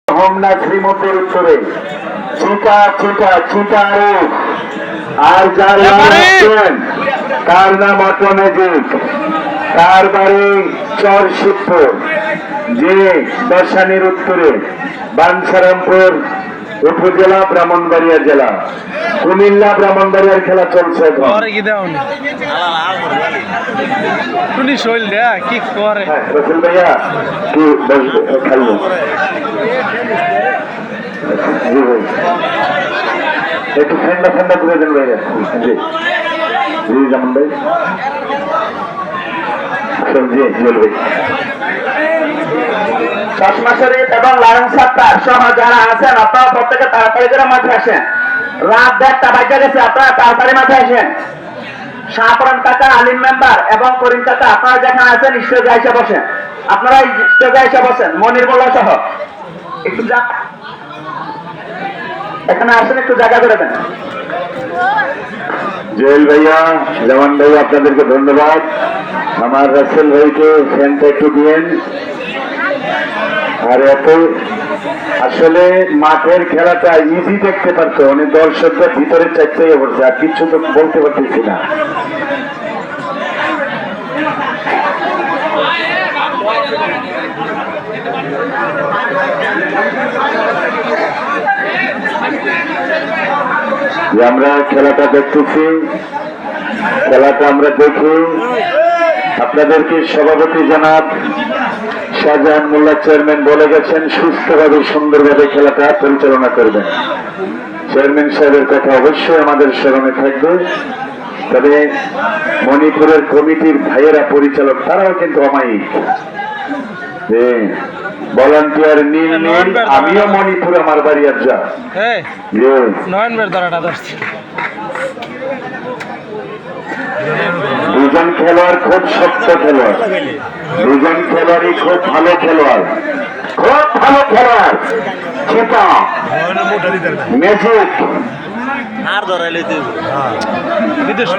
হোমনা শ্রীমন্দির উত্তরে চিটা চিটা চিটা আর যার তার নাম অটো ম্যাজিক, তার বাড়ি চরশিবপুর, যে দশানির উত্তরে বাঞ্ছারামপুর উপজেলা ব্রাহ্মণবাড়িয়া জেলা, কুমিল্লা ব্রাহ্মণবাড়িয়ার খেলা চলছে। কি করে রসুল ভাইয়া কি খেলবো? একটু ঠান্ডা ঠান্ডা করে দেন ভাইয়া। জি জি যেমন ভাই জি জল ভাই চশমা শরীফ এবং লায়ন সাত্তার সহ যারা আছেন আপনারা প্রত্যেকে তাড়াতাড়ি করে মাঠে আসেন। রাত 1:30 বাজে গেছে, আপনারা তাড়াতাড়ি মাঠে আসেন। শাহপুরান কাকা, আলিম মেম্বার এবং করিম কাকা আপনারা যেখানে আছেন স্টেজে এসে বসেন। আপনারা স্টেজে এসে বসেন, মনির মোল্লা সহ একটু এখানে আসেন, একটু জায়গা করে দেন। জয়েল ভাইয়া, জামান ভাই, আপনাদেরকে ধন্যবাদ। আমার রাসেল ভাইকে ফ্যানটা একটু দিয়েন। আর এত আসলে মাঠের খেলাটা ইজি দেখতে পারতো, অনেক দর্শকরা ভিতরে চাইতে পড়ছে, আর কিছু তো বলতে পারতেছি না। আমরা খেলাটা দেখতেছি, খেলাটা আমরা দেখি। আপনাদেরকে সভাপতি জনাব শাহজাহান মোল্লা চেয়ারম্যান বলে গেছেন সুস্থভাবে সুন্দরভাবে খেলাটা পরিচালনা করবেন। চেয়ারম্যান সাহেবের কথা অবশ্যই আমাদের স্মরণে থাকবে। তবে মণিপুরের কমিটির ভাইয়েরা পরিচালক তারাও কিন্তু অমায়িক, ভলান্টিয়ার নীল নীল। আমিও মণিপুর, আমার বাড়ি আর যা দুজন খেলোয়াড় খুব শক্ত খেলোয়াড়, দুজন খেলোয়াড়ই খুব ভালো খেলোয়াড়, খুব ভালো খেলোয়াড়। চিতা ম্যাজিক হার ধরাইলে বিদেশ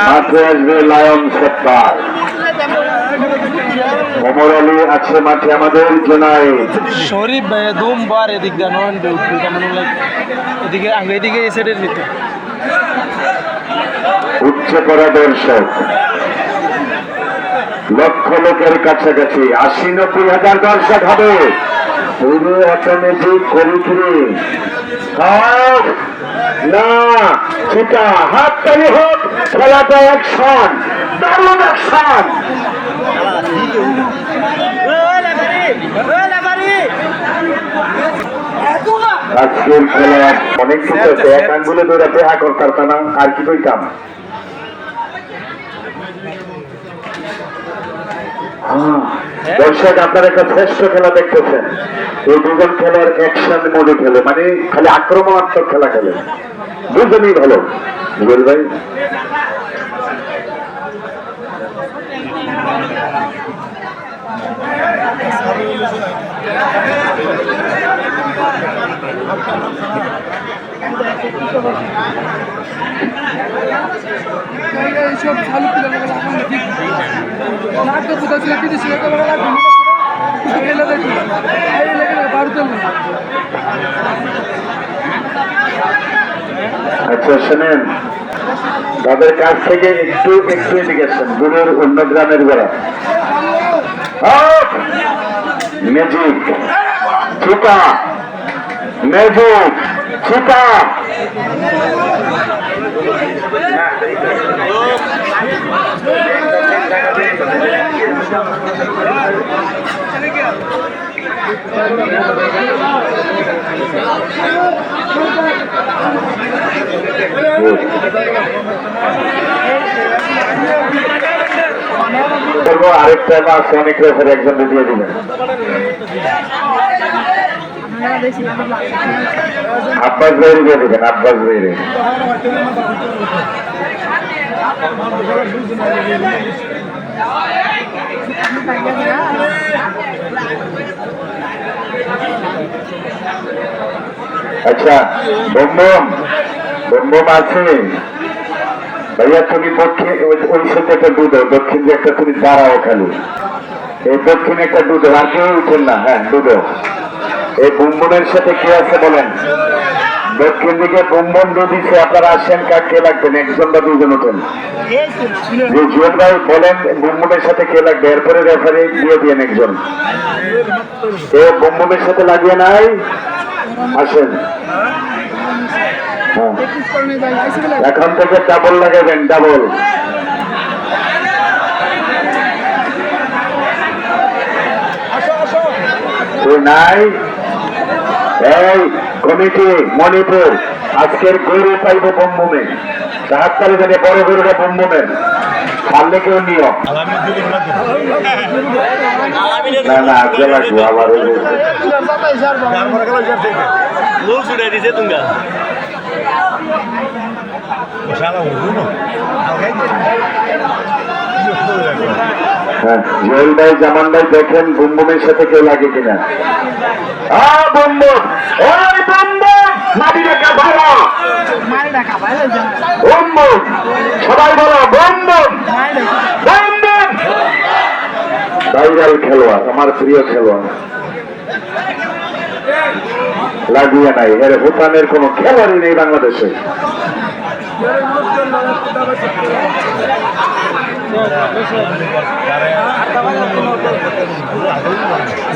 আসবে লায়ন সত্তার। ওমর আলী আছে মাঠে, আমাদের জোনায়েদ শরীফ ভাই দুমবার এদিক দিয়ে নয়ন এদিকে আগে এদিকে এই সাইডের নিতে উচ্চ করা দর্শক লক্ষ লোকের কাছাকাছি 80-90 হাজার দর্শক হবে। পুরো অটোমেটিক করিত্রে না সেটা হাততালি হোক। খেলাটা অ্যাকশন, দারুণ অ্যাকশন। আজকের খেলা অনেক কিছু আছে, এক আঙ্গুলে দৌড়াতে আকর কারখানা আর কি কইতাম। দর্শক আপনারা একটা শ্রেষ্ঠ খেলা দেখতেছেন। এই দুজন খেলার অ্যাকশন মোডে খেলে, মানে খালি আক্রমণাত্মক খেলা খেলে, দুজনই ভালো। জুয়েল ভাই আচ্ছা শোনেন, তাদের কাছ থেকে একটু একটু এদিকেছেন, দূরের অন্য গ্রামের যারা। ম্যাজিক চিতা, ম্যাজিক চিতা। আরেকটা মাছ অনেক রেফারি একজন দিয়ে দিবেন। আব্বাস ভাইরে দিয়ে দিবেন, আব্বাস ভাইরে। আচ্ছা বম্বম, বম্বম আছে। ভাইয়া তুমি দক্ষিণ ওই সাথে একটা ডুডো, দক্ষিণ যে একটা তুমি দাঁড়াও খালি, এই দক্ষিণে একটা ডুডো, আর কেউ উঠেন না। হ্যাঁ ডুডো, এই বুমবুমের সাথে কে আছে বলেন? দক্ষিণ দিকে বুমবুম দিচ্ছে, আপনারা আসেন, কে লাগবেন? একজন বা দুজন ওঠেন। যে জুয়েল ভাই বলেন বুমবুমের সাথে কে লাগবে, এরপরে রেফারি দিয়ে দিয়েন একজন। এ বুমবুমের সাথে লাগিয়ে নাই, আসেন। হ্যাঁ। এখন থেকে ডাবল লাগাবেন, ডাবল। নাই এই কমিটি মণিপুর আজকের গরু পাইব বম্বুমে, হাততালি জানে বড় গরুটা বম্বুমের, পারলে কেউ নিও না, না আজকে লাগবো আবার। হ্যাঁ জুয়েল ভাই, জামান ভাই দেখেন বুমবুমের সাথে কেউ লাগে কিনা। বুমবুম, ওই বুমবুম, মাটি রেখা ভালো, বুমবুম, সবাই বলো বুমবুম, বুমবুম। ভাইরাল খেলোয়াড়, আমার প্রিয় খেলোয়াড়, লাগিয়ে নাই, এর ভুটানের কোন খেলোয়াড়ই নেই বাংলাদেশে।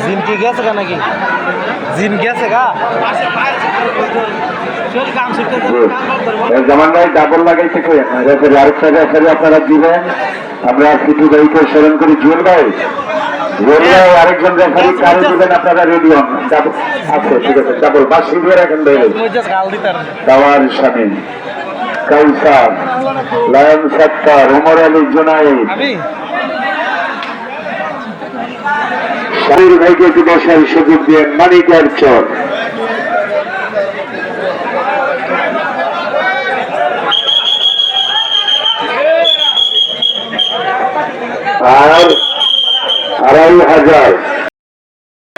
জিন কি গেছে গা নাকি? জিন গেছে গা? জামান ভাই ডাবল লাগাইতে করেন, আরেকটা রেফারি আপনারা দিবেন। আমরা সিটি ভাইকে স্মরণ করি। জুয়েল ভাই, জুয়েল ভাই আরেকজন রেফারি কারো দিবেন, আপনারা রেডি হন। আছে, ঠিক আছে, ডাবল বাসি দিয়ে রাখেন ভাই। দাওয়ার স্বামী, কাউসার, লায়ন সত্তার, ওমর আলী জোনাই, শাহির ভাইকে একটু বসার সুযোগ দিয়ে মানিকার চর। আর 2500